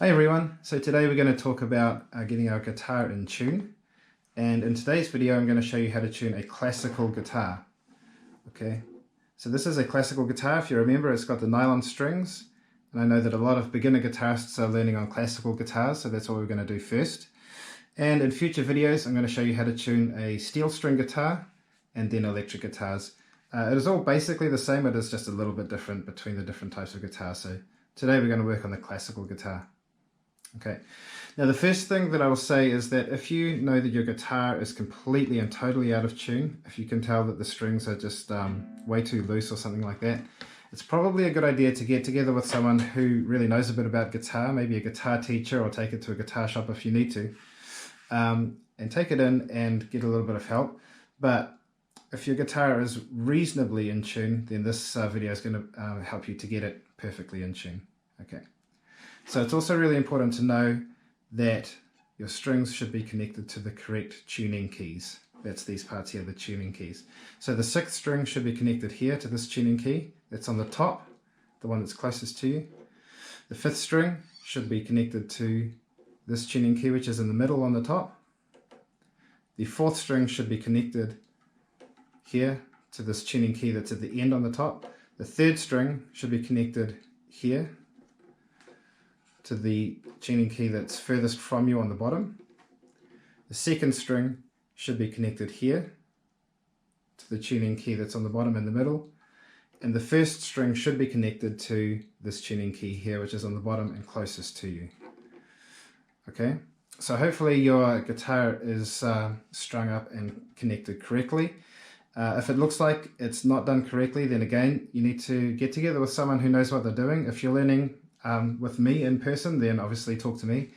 Hey everyone, so today we're going to talk about getting our guitar in tune, and in today's video I'm going to show you how to tune a classical guitar. Okay, so this is a classical guitar. If you remember, it's got the nylon strings, and I know that a lot of beginner guitarists are learning on classical guitars, so that's what we're going to do first. And in future videos I'm going to show you how to tune a steel string guitar and then electric guitars. It is all basically the same, it is just a little bit different between the different types of guitars. So today we're going to work on the classical guitar. Okay, now the first thing that I will say is that if you know that your guitar is completely and totally out of tune, if you can tell that the strings are just way too loose or something like that, it's probably a good idea to get together with someone who really knows a bit about guitar, maybe a guitar teacher, or take it to a guitar shop if you need to, and take it in and get a little bit of help. But if your guitar is reasonably in tune, then this video is going to help you to get it perfectly in tune. Okay. So it's also really important to know that your strings should be connected to the correct tuning keys. That's these parts here, the tuning keys. So the 6th string should be connected here to this tuning key. That's on the top, the one that's closest to you. The 5th string should be connected to this tuning key, which is in the middle on the top. The 4th string should be connected here to this tuning key that's at the end on the top. The 3rd string should be connected here to the tuning key that's furthest from you on the bottom. The 2nd string should be connected here to the tuning key that's on the bottom in the middle. And the 1st string should be connected to this tuning key here, which is on the bottom and closest to you. Okay, so hopefully your guitar is strung up and connected correctly. If it looks like it's not done correctly, then again, you need to get together with someone who knows what they're doing. If you're learning with me in person, then obviously talk to me.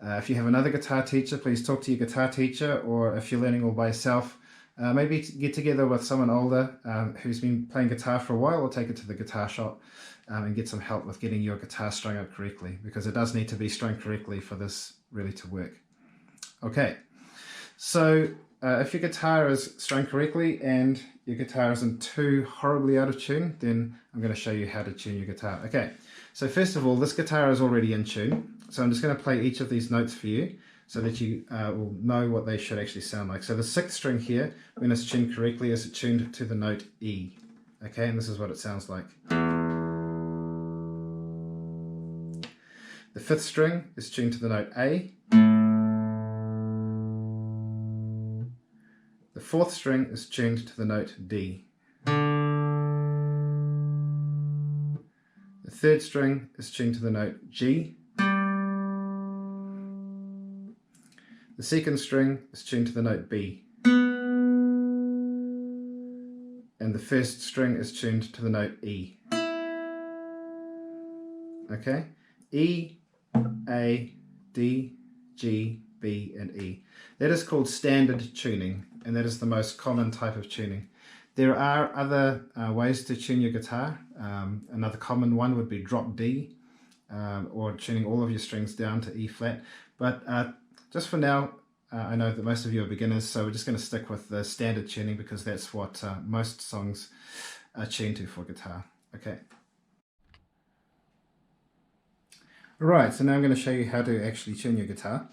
If you have another guitar teacher, please talk to your guitar teacher, or if you're learning all by yourself, maybe get together with someone older who's been playing guitar for a while, or take it to the guitar shop and get some help with getting your guitar strung up correctly, because it does need to be strung correctly for this really to work. Okay, so if your guitar is strung correctly and your guitar isn't too horribly out of tune, then I'm going to show you how to tune your guitar. Okay, so first of all, this guitar is already in tune, so I'm just going to play each of these notes for you so that you will know what they should actually sound like. So the 6th string here, when it's tuned correctly, is tuned to the note E. Okay, and this is what it sounds like. The 5th string is tuned to the note A. The 4th string is tuned to the note D. The 3rd string is tuned to the note G. The 2nd string is tuned to the note B. And the 1st string is tuned to the note E. Okay? E, A, D, G, B, and E. That is called standard tuning, and that is the most common type of tuning. There are other ways to tune your guitar. Another common one would be drop D, or tuning all of your strings down to E flat. But just for now, I know that most of you are beginners, so we're just going to stick with the standard tuning, because that's what most songs are tuned to for guitar. Okay. Right, so now I'm going to show you how to actually tune your guitar.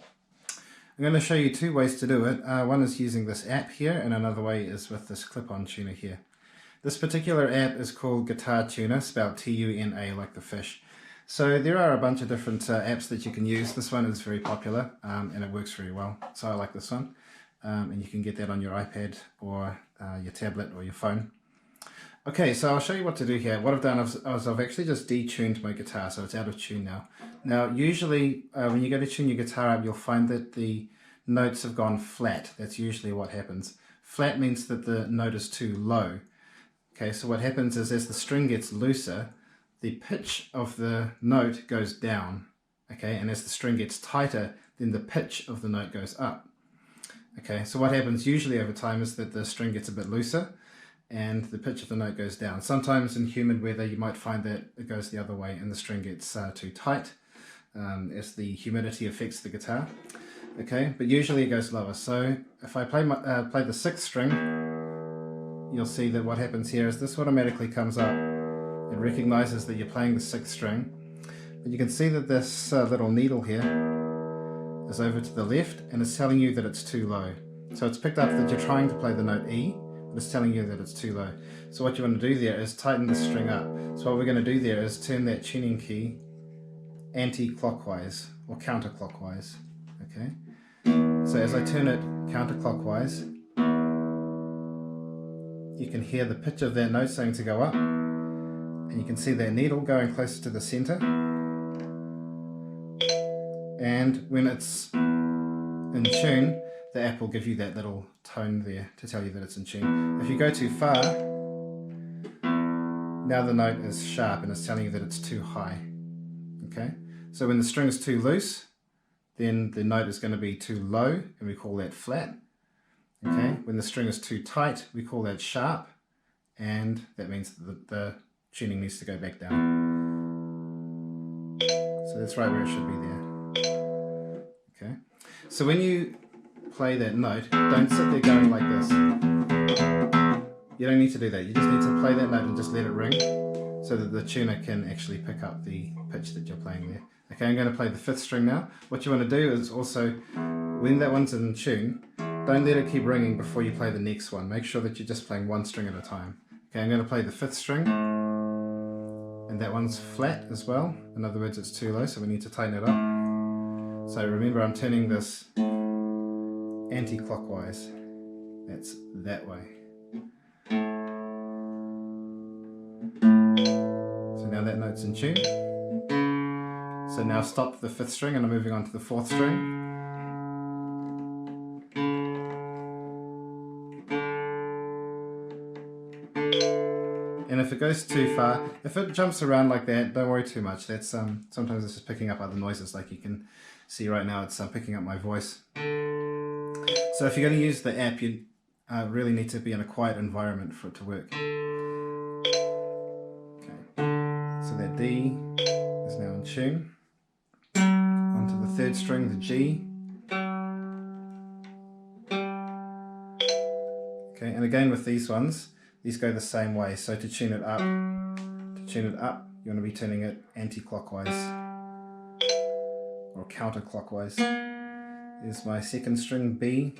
I'm going to show you 2 ways to do it. One is using this app here, and another way is with this clip-on tuner here. This particular app is called Guitar Tuner, spelled T-U-N-A like the fish. So there are a bunch of different apps that you can use. This one is very popular and it works very well. So I like this one. And you can get that on your iPad or your tablet or your phone. Okay, so I'll show you what to do here. What I've done is I've actually just detuned my guitar, so it's out of tune now. Now, usually when you go to tune your guitar up, you'll find that the notes have gone flat. That's usually what happens. Flat means that the note is too low. Okay, so what happens is as the string gets looser, the pitch of the note goes down. Okay, and as the string gets tighter, then the pitch of the note goes up. Okay, so what happens usually over time is that the string gets a bit looser and the pitch of the note goes down. Sometimes in humid weather you might find that it goes the other way and the string gets too tight as the humidity affects the guitar. Okay, but usually it goes lower. So if I play the 6th string, you'll see that what happens here is this automatically comes up. It recognizes that you're playing the 6th string. But you can see that this little needle here is over to the left and it's telling you that it's too low. So it's picked up that you're trying to play the note E, but it's telling you that it's too low. So what you want to do there is tighten the string up. So what we're going to do there is turn that tuning key anti-clockwise or counterclockwise. Okay. So as I turn it counterclockwise, you can hear the pitch of that note starting to go up, and you can see that needle going closer to the center. And when it's in tune, the app will give you that little tone there to tell you that it's in tune. If you go too far, now the note is sharp and it's telling you that it's too high. Okay, so when the string is too loose, then the note is going to be too low, and we call that flat. Okay, when the string is too tight, we call that sharp, and that means that the tuning needs to go back down. So that's right where it should be there. Okay, so when you play that note, don't sit there going like this. You don't need to do that. You just need to play that note and just let it ring so that the tuner can actually pick up the pitch that you're playing there. Okay, I'm going to play the 5th string now. What you want to do is also, when that one's in tune, don't let it keep ringing before you play the next one. Make sure that you're just playing one string at a time. Okay, I'm going to play the 5th string, and that one's flat as well. In other words, it's too low, so we need to tighten it up. So remember, I'm turning this anti-clockwise. That's that way. So now that note's in tune. So now stop the 5th string and I'm moving on to the 4th string. And if it goes too far, if it jumps around like that, don't worry too much. That's sometimes it's just picking up other noises, like you can see right now it's picking up my voice. So if you're going to use the app, you really need to be in a quiet environment for it to work. Okay, so that D is now in tune. Onto the 3rd string, the G. Okay, and again with these ones, these go the same way. So to tune it up, you want to be turning it anti-clockwise or counterclockwise. Here's my 2nd string, B.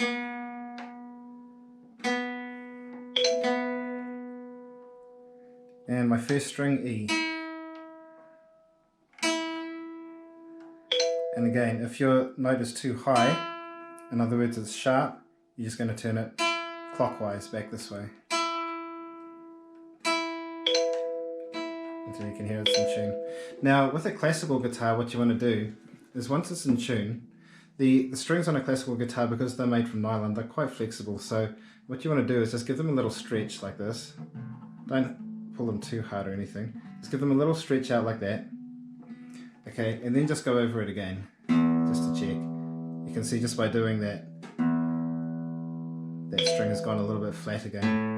And my 1st string, E. And again, if your note is too high, in other words it's sharp, you're just going to turn it clockwise back this way until you can hear it's in tune. Now with a classical guitar, what you want to do is once it's in tune, the strings on a classical guitar, because they're made from nylon, they're quite flexible. So what you want to do is just give them a little stretch like this. Don't pull them too hard or anything. Just give them a little stretch out like that. Okay, and then just go over it again, just to check. You can see just by doing that, that string has gone a little bit flat again.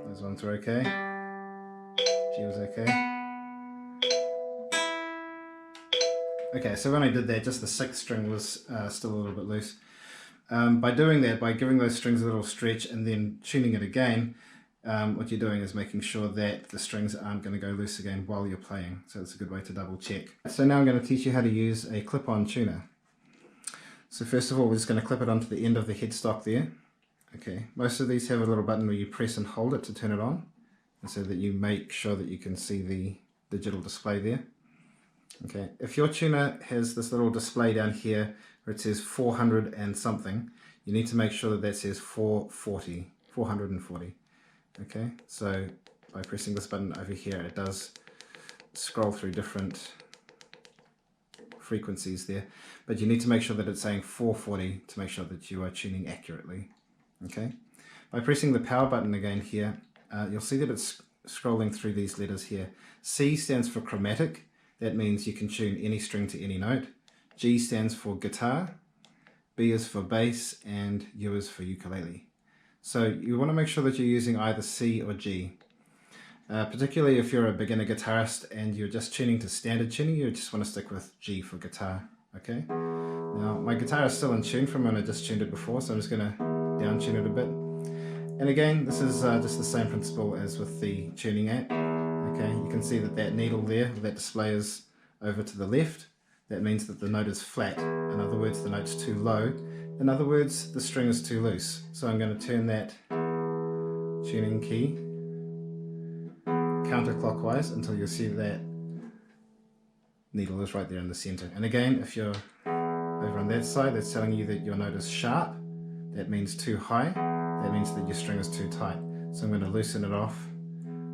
Those ones were okay. G was okay. Okay, so when I did that, just the 6th string was still a little bit loose. By doing that, by giving those strings a little stretch and then tuning it again, what you're doing is making sure that the strings aren't going to go loose again while you're playing. So it's a good way to double check. So now I'm going to teach you how to use a clip-on tuner. So first of all, we're just going to clip it onto the end of the headstock there. Okay, most of these have a little button where you press and hold it to turn it on, and so that you make sure that you can see the digital display there. Okay, if your tuner has this little display down here where it says 400 and something, you need to make sure that that says 440. Okay, so by pressing this button over here, it does scroll through different frequencies there, but you need to make sure that it's saying 440 to make sure that you are tuning accurately. Okay, by pressing the power button again here, you'll see that it's scrolling through these letters here. C stands for chromatic. That means you can tune any string to any note. G stands for guitar, B is for bass, and U is for ukulele. So you want to make sure that you're using either C or G. Particularly if you're a beginner guitarist and you're just tuning to standard tuning, you just want to stick with G for guitar. Okay. Now my guitar is still in tune from when I just tuned it before, so I'm just going to down tune it a bit. And again, this is just the same principle as with the tuning app. Okay, you can see that that needle there, that display is over to the left. That means that the note is flat. In other words, the note's too low. In other words, the string is too loose. So I'm going to turn that tuning key counterclockwise until you see that needle is right there in the center. And again, if you're over on that side, that's telling you that your note is sharp. That means too high. That means that your string is too tight. So I'm going to loosen it off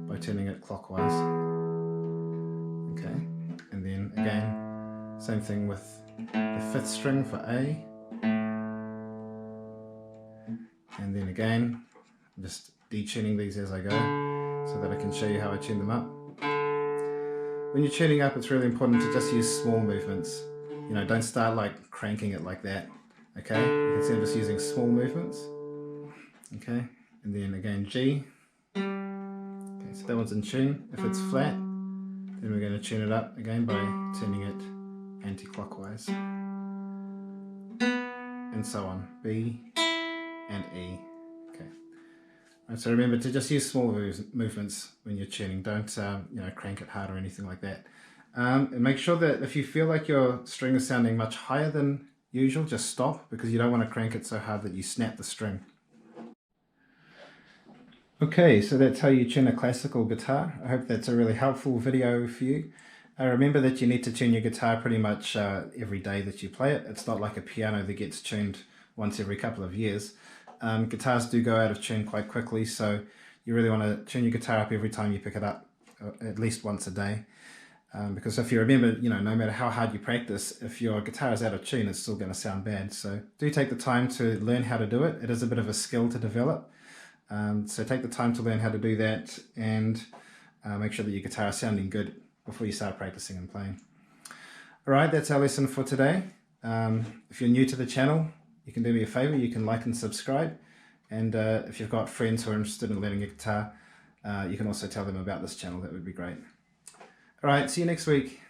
by turning it clockwise. Okay, and then again, same thing with the 5th string for A. And then again, I'm just detuning these as I go so that I can show you how I tune them up. When you're tuning up, it's really important to just use small movements. You know, don't start like cranking it like that. Okay, you can see I'm just using small movements. Okay, and then again G. Okay, so that one's in tune. If it's flat, then we're going to tune it up again by turning it anti-clockwise. And so on. B and E. Okay. Right, so remember to just use small movements when you're tuning. Don't you know, crank it hard or anything like that. And make sure that if you feel like your string is sounding much higher than usual, just stop, because you don't want to crank it so hard that you snap the string. Okay, so that's how you tune a classical guitar. I hope that's a really helpful video for you. Remember that you need to tune your guitar pretty much every day that you play it. It's not like a piano that gets tuned once every couple of years. Guitars do go out of tune quite quickly, so you really want to tune your guitar up every time you pick it up, at least once a day. Because if you remember, you know, no matter how hard you practice, if your guitar is out of tune, it's still going to sound bad. So do take the time to learn how to do it. It is a bit of a skill to develop. So take the time to learn how to do that, and make sure that your guitar is sounding good before you start practicing and playing. Alright, that's our lesson for today. If you're new to the channel, you can do me a favor, you can like and subscribe. And if you've got friends who are interested in learning a guitar, you can also tell them about this channel. That would be great. Alright, see you next week.